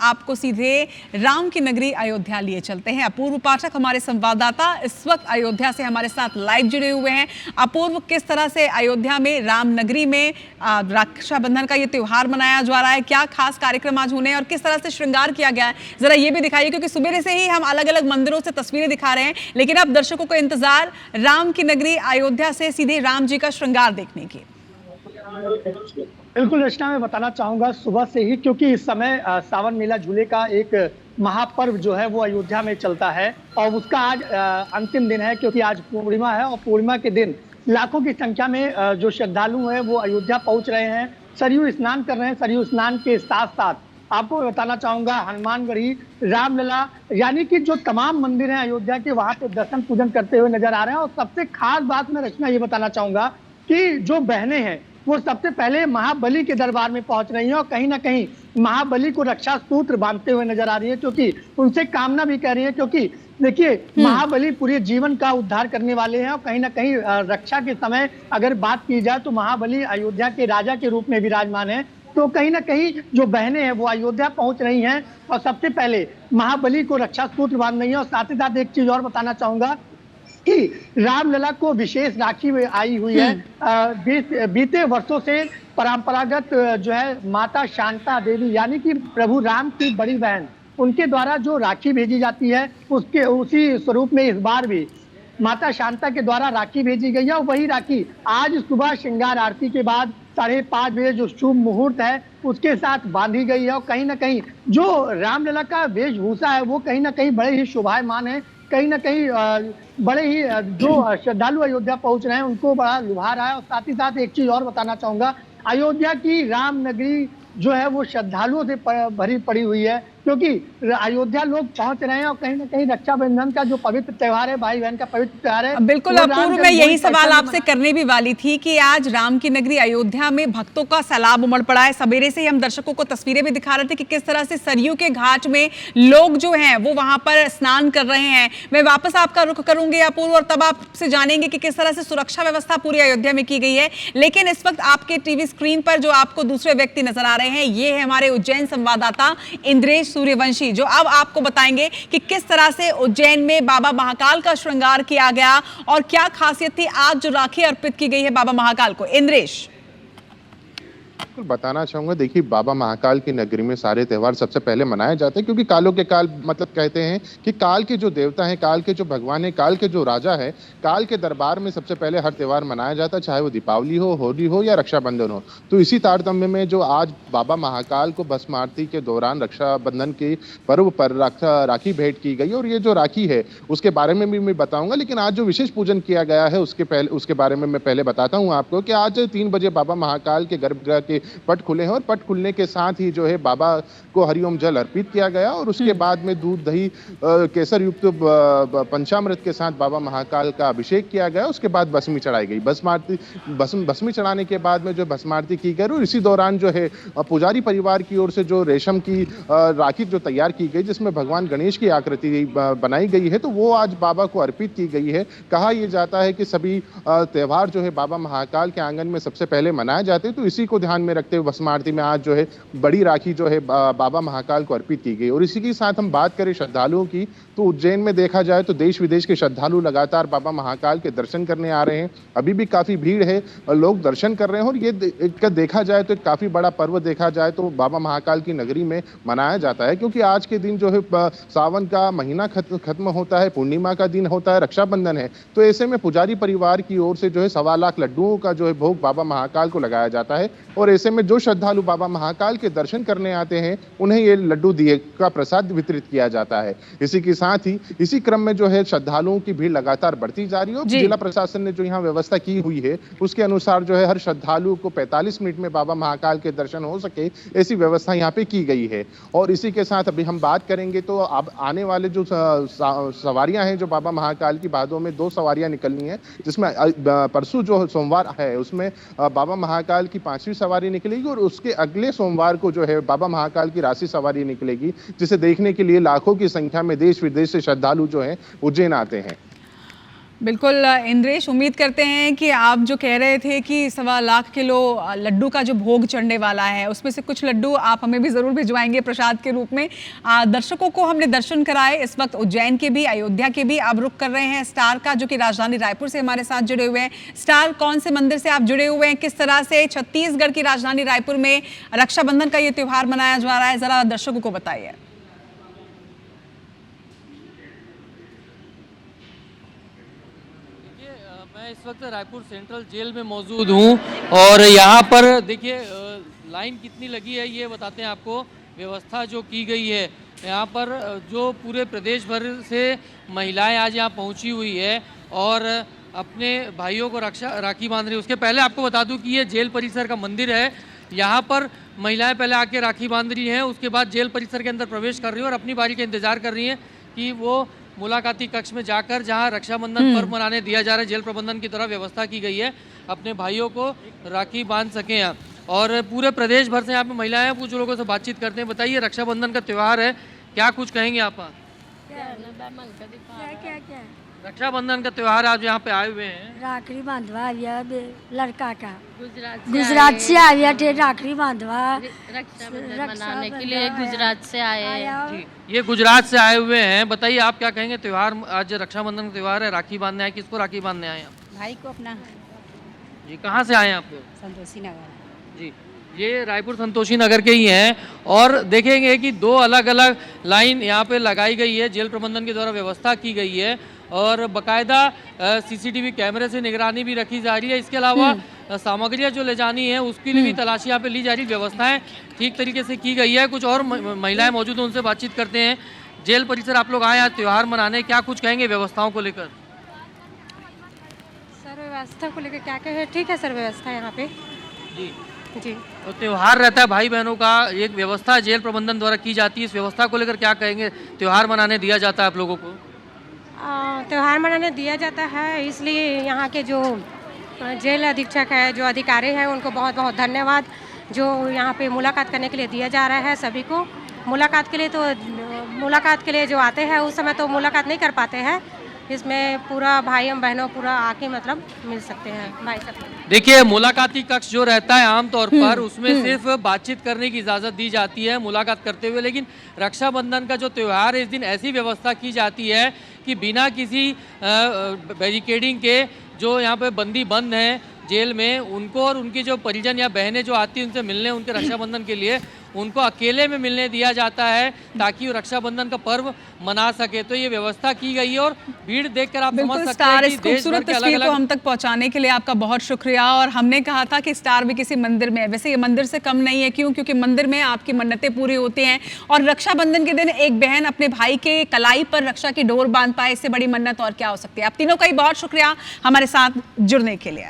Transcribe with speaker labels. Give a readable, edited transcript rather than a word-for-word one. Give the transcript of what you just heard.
Speaker 1: आपको सीधे राम की नगरी अयोध्या लिए चलते हैं। अपूर्व पाठक हमारे संवाददाता इस वक्त अयोध्या से हमारे साथ लाइव जुड़े हुए हैं। अपूर्व, किस तरह से अयोध्या में राम नगरी में रक्षाबंधन का ये त्योहार मनाया जा रहा है, क्या खास कार्यक्रम आज होने हैं और किस तरह से श्रृंगार किया गया है, जरा ये भी दिखाइए, क्योंकि सुबह से ही हम अलग अलग मंदिरों से तस्वीरें दिखा रहे हैं, लेकिन अब दर्शकों को इंतजार राम की नगरी अयोध्या से सीधे राम जी का श्रृंगार देखने की।
Speaker 2: बिल्कुल रचना, मैं बताना चाहूंगा सुबह से ही, क्योंकि इस समय सावन मेला झूले का एक महापर्व जो है वो अयोध्या में चलता है और उसका आज अंतिम दिन है, क्योंकि आज पूर्णिमा है और पूर्णिमा के दिन लाखों की संख्या में जो श्रद्धालु हैं वो अयोध्या पहुंच रहे हैं, सरयू स्नान कर रहे हैं। सरयू स्नान के साथ साथ आपको बताना चाहूंगा हनुमानगढ़ी, रामलला, यानी कि जो तमाम मंदिर हैं अयोध्या के, वहां पे दर्शन पूजन करते हुए नजर आ रहे हैं। और सबसे खास बात मैं रचना ये बताना चाहूंगा कि जो बहनें हैं वो सबसे पहले महाबली के दरबार में पहुंच रही हैं और कहीं ना कहीं महाबली को रक्षा सूत्र बांधते हुए नजर आ रही है, क्योंकि उनसे कामना भी कर रही है, क्योंकि देखिए महाबली पूरे जीवन का उद्धार करने वाले हैं और कहीं ना कहीं रक्षा के समय अगर बात की जाए तो महाबली अयोध्या के राजा के रूप में विराजमान है। तो कहीं ना कहीं जो बहनें हैं वो अयोध्या पहुंच रही हैं और सबसे पहले महाबली को रक्षा सूत्र बांध रही है। और साथ ही साथ एक चीज और बताना चाहूंगा कि रामलला को विशेष राखी आई हुई है। बीते वर्षों से परंपरागत जो है माता शांता देवी, यानी कि प्रभु राम की बड़ी बहन, उनके द्वारा जो राखी भेजी जाती है उसके उसी स्वरूप में इस बार भी माता शांता के द्वारा राखी भेजी गई है। और वही राखी आज सुबह श्रृंगार आरती के बाद 5:30 बजे जो शुभ मुहूर्त है उसके साथ बांधी गई है। और कहीं ना कहीं जो रामलला का वेशभूषा है वो कहीं ना कहीं बड़े ही शोभायमान है, कहीं ना कहीं बड़े ही जो श्रद्धालु अयोध्या पहुंच रहे हैं उनको बड़ा लुभा रहा है। और साथ ही साथ एक चीज और बताना चाहूंगा, अयोध्या की राम नगरी जो है वो श्रद्धालुओं से भरी पड़ी हुई है, क्योंकि अयोध्या लोग पहुंच रहे हैं और कहीं ना कहीं रक्षाबंधन का जो पवित्र त्योहार है, भाई बहन का पवित्र त्योहार है।
Speaker 1: बिल्कुल अपूर्व, मैं यही सवाल आपसे करने भी वाली थी कि आज राम की नगरी अयोध्या में भक्तों का सैलाब उमड़ पड़ा है। सवेरे से ही हम दर्शकों को तस्वीरें भी दिखा रहे थे कि किस तरह से सरयू के घाट में लोग जो हैं वो वहां पर स्नान कर रहे हैं। मैं वापस आपका रुख करूंगी अपूर्व और तब आपसे जानेंगे कि किस तरह से सुरक्षा व्यवस्था पूरी अयोध्या में की गई है। लेकिन इस वक्त आपके टीवी स्क्रीन पर जो आपको दूसरे व्यक्ति नजर आ रहे हैं ये है हमारे उज्जैन संवाददाता इंद्रेश सूर्यवंशी, जो अब आपको बताएंगे कि किस तरह से उज्जैन में बाबा महाकाल का श्रृंगार किया गया और क्या खासियत थी आज जो राखी अर्पित की गई है बाबा महाकाल को। इंद्रेश,
Speaker 3: बताना चाहूंगा, देखिए बाबा महाकाल की नगरी में सारे त्योहार सबसे पहले मनाए जाते हैं, क्योंकि कालों के काल मतलब कहते हैं कि काल के जो देवता हैं, काल के जो भगवान हैं, काल के जो राजा है, काल के दरबार में सबसे पहले हर त्योहार मनाया जाता है, चाहे वो दीपावली हो, होली हो या रक्षाबंधन हो। तो इसी तारतम्य में जो आज बाबा महाकाल को भस्म आरती के दौरान रक्षाबंधन के पर्व पर राखी भेंट की गई और ये जो राखी है उसके बारे में भी मैं बताऊंगा। लेकिन आज जो विशेष पूजन किया गया है उसके बारे में मैं पहले बताता हूँ आपको कि आज 3 बजे बाबा महाकाल के गर्भगृह के पट खुले हैं और पट खुलने के साथ ही जो है बाबा को हरिओम जल अर्पित किया गया और उसके बाद में दूध दही केसर युक्त पंचामृत के साथ बाबा महाकाल का अभिषेक किया गया। उसके बाद भस्मी चढ़ाई गई। भस्मी चढ़ाने के बाद में जो भस्मारती की गई और इसी दौरान जो है पुजारी परिवार की ओर से जो रेशम की राखी जो तैयार की गई जिसमें भगवान गणेश की आकृति बनाई गई है, तो वो आज बाबा को अर्पित की गई है। कहा यह जाता है कि सभी त्योहार जो है बाबा महाकाल के आंगन में सबसे पहले मनाए जाते हैं, तो इसी को ध्यान में रखते हुए भस्म आरती में आज जो है बड़ी राखी जो है बाबा महाकाल को अर्पित की गई। और इसी के साथ हम बात करें श्रद्धालुओं की, तो उज्जैन में देखा जाए तो देश विदेश के श्रद्धालु लगातार बाबा महाकाल के दर्शन करने आ रहे हैं। अभी भी काफी भीड़ है और लोग दर्शन कर रहे हैं और ये देखा जाए तो काफी बड़ा पर्व देखा जाए तो बाबा महाकाल की नगरी में मनाया जाता है, क्योंकि आज के दिन जो है सावन का महीना खत्म होता है, पूर्णिमा का दिन होता है, रक्षाबंधन है। तो ऐसे में पुजारी परिवार की ओर से जो है 1.25 लाख लड्डुओं का जो है भोग बाबा महाकाल को लगाया जाता है और ऐसे में जो श्रद्धालु बाबा महाकाल के दर्शन करने आते हैं उन्हें ये लड्डू दिए का प्रसाद वितरित किया जाता है। इसी के साथ ही इसी क्रम में जो है श्रद्धालुओं की भीड़ लगातार बढ़ती जा रही है। जिला प्रशासन ने जो यहाँ व्यवस्था की हुई है उसके अनुसार जो है हर श्रद्धालु को 45 मिनट में बाबा महाकाल के दर्शन हो सके ऐसी व्यवस्था यहाँ पे की गई है। और इसी के साथ अभी हम बात करेंगे तो अब आने वाले जो सवारियां हैं जो बाबा महाकाल की भादों में 2 सवारियां निकलनी है, जिसमें परसों जो सोमवार है उसमें बाबा महाकाल की 5वीं सवारी निकलेगी और उसके अगले सोमवार को जो है बाबा महाकाल की राशि सवारी निकलेगी, जिसे देखने के लिए लाखों की संख्या में देश विदेश से श्रद्धालु जो हैं उज्जैन आते हैं।
Speaker 1: बिल्कुल इंद्रेश, उम्मीद करते हैं कि आप जो कह रहे थे कि 1.25 किलो लड्डू का जो भोग चढ़ने वाला है, उसमें से कुछ लड्डू आप हमें भी ज़रूर भिजवाएंगे प्रसाद के रूप में। दर्शकों को हमने दर्शन कराए, इस वक्त उज्जैन के भी, अयोध्या के भी आप रुख कर रहे हैं स्टार का, जो कि राजधानी रायपुर से हमारे साथ जुड़े हुए हैं। स्टार, कौन से मंदिर से आप जुड़े हुए हैं, किस तरह से छत्तीसगढ़ की राजधानी रायपुर में रक्षाबंधन का ये त्यौहार मनाया जा रहा है, ज़रा दर्शकों को बताइए।
Speaker 4: मैं इस वक्त रायपुर सेंट्रल जेल में मौजूद हूँ और यहाँ पर देखिए लाइन कितनी लगी है ये बताते हैं आपको। व्यवस्था जो की गई है यहाँ पर, जो पूरे प्रदेश भर से महिलाएं आज यहाँ पहुँची हुई है और अपने भाइयों को राखी बांध रही है। उसके पहले आपको बता दूं कि ये जेल परिसर का मंदिर है। यहाँ पर महिलाएं पहले आके राखी बांध रही हैं, उसके बाद जेल परिसर के अंदर प्रवेश कर रही हैं और अपनी बारी का इंतजार कर रही हैं कि वो मुलाकाती कक्ष में जाकर, जहां रक्षाबंधन पर्व मनाने दिया जा रहा है, जेल प्रबंधन की तरफ व्यवस्था की गई है, अपने भाइयों को राखी बांध सकें यहाँ। और पूरे प्रदेश भर से यहाँ पे महिलाएं हैं, कुछ लोगों से बातचीत करते हैं। बताइए, रक्षाबंधन का त्यौहार है, क्या कुछ कहेंगे आप?
Speaker 5: क्या
Speaker 4: रक्षाबंधन का त्यौहार आज यहाँ पे आए हुए हैं।
Speaker 5: राखड़ी बांधवा लड़का का गुजरात से आया थे, राखड़ी बांधवा
Speaker 6: रक्षाबंधन मनाने के लिए गुजरात से आए हैं।
Speaker 4: जी, ये गुजरात से आए हुए हैं। बताइए, आप क्या कहेंगे? त्यौहार आज रक्षाबंधन का त्यौहार है, राखी बांधने आए, किसको राखी बांधने आए आप?
Speaker 6: भाई को अपना।
Speaker 4: जी, कहाँ से आए हैं आप लोग?
Speaker 6: संतोषी नगर।
Speaker 4: जी, ये रायपुर संतोषी नगर के ही हैं और देखेंगे कि दो अलग अलग लाइन यहाँ पे लगाई गई है, जेल प्रबंधन के द्वारा व्यवस्था की गई है और बकायदा सीसीटीवी कैमरे से निगरानी भी रखी जा रही है। इसके अलावा सामग्रियाँ जो ले जानी है उसके लिए भी तलाशी यहाँ पे ली जा रही है। व्यवस्थाएं ठीक तरीके से की गई है। कुछ और महिलाएं मौजूद हैं, उनसे बातचीत करते हैं। जेल परिसर आप लोग आए आज त्यौहार मनाने, क्या कुछ कहेंगे व्यवस्थाओं को लेकर?
Speaker 7: सर, व्यवस्था को लेकर क्या कहें, ठीक है सर, व्यवस्था यहाँ पे।
Speaker 4: जी
Speaker 7: जी,
Speaker 4: तो त्यौहार रहता है भाई बहनों का, एक व्यवस्था जेल प्रबंधन द्वारा की जाती है, इस व्यवस्था को लेकर क्या कहेंगे? त्यौहार मनाने दिया जाता है आप लोगों को?
Speaker 7: त्यौहार मनाने दिया जाता है, इसलिए यहाँ के जो जेल अधीक्षक है, जो अधिकारी हैं, उनको बहुत बहुत धन्यवाद। जो यहाँ पे मुलाकात करने के लिए दिया जा रहा है सभी को। मुलाकात के लिए जो आते हैं उस समय तो मुलाकात नहीं कर पाते हैं, इसमें पूरा भाई बहनों पूरा आके मतलब मिल सकते हैं भाई सब।
Speaker 4: देखिए, मुलाकाती कक्ष जो रहता है आमतौर पर उसमें सिर्फ बातचीत करने की इजाज़त दी जाती है मुलाकात करते हुए, लेकिन रक्षाबंधन का जो त्यौहार है इस दिन ऐसी व्यवस्था की जाती है कि बिना किसी बैरिकेडिंग के जो यहाँ पे बंदी बंद हैं जेल में, उनको और उनकी जो परिजन या बहनें जो आती हैं उनसे मिलने, उनके रक्षाबंधन के लिए उनको अकेले में मिलने दिया जाता है ताकि वो रक्षाबंधन का पर्व मना सके। तो ये व्यवस्था की गई है और भीड़ देखकर आप समझ सकते हैं कि
Speaker 1: इस खूबसूरत तस्वीर को हम तक पहुंचाने के लिए आपका बहुत शुक्रिया। और हमने कहा था कि स्टार भी किसी मंदिर में है, वैसे ये मंदिर से कम नहीं है। क्यों? क्योंकि मंदिर में आपकी मन्नतें पूरी होती हैं और रक्षाबंधन के दिन एक बहन अपने भाई के कलाई पर रक्षा की डोर बांध पाए, इससे बड़ी मन्नत और क्या हो सकती है। आप तीनों का ही बहुत शुक्रिया हमारे साथ जुड़ने के लिए।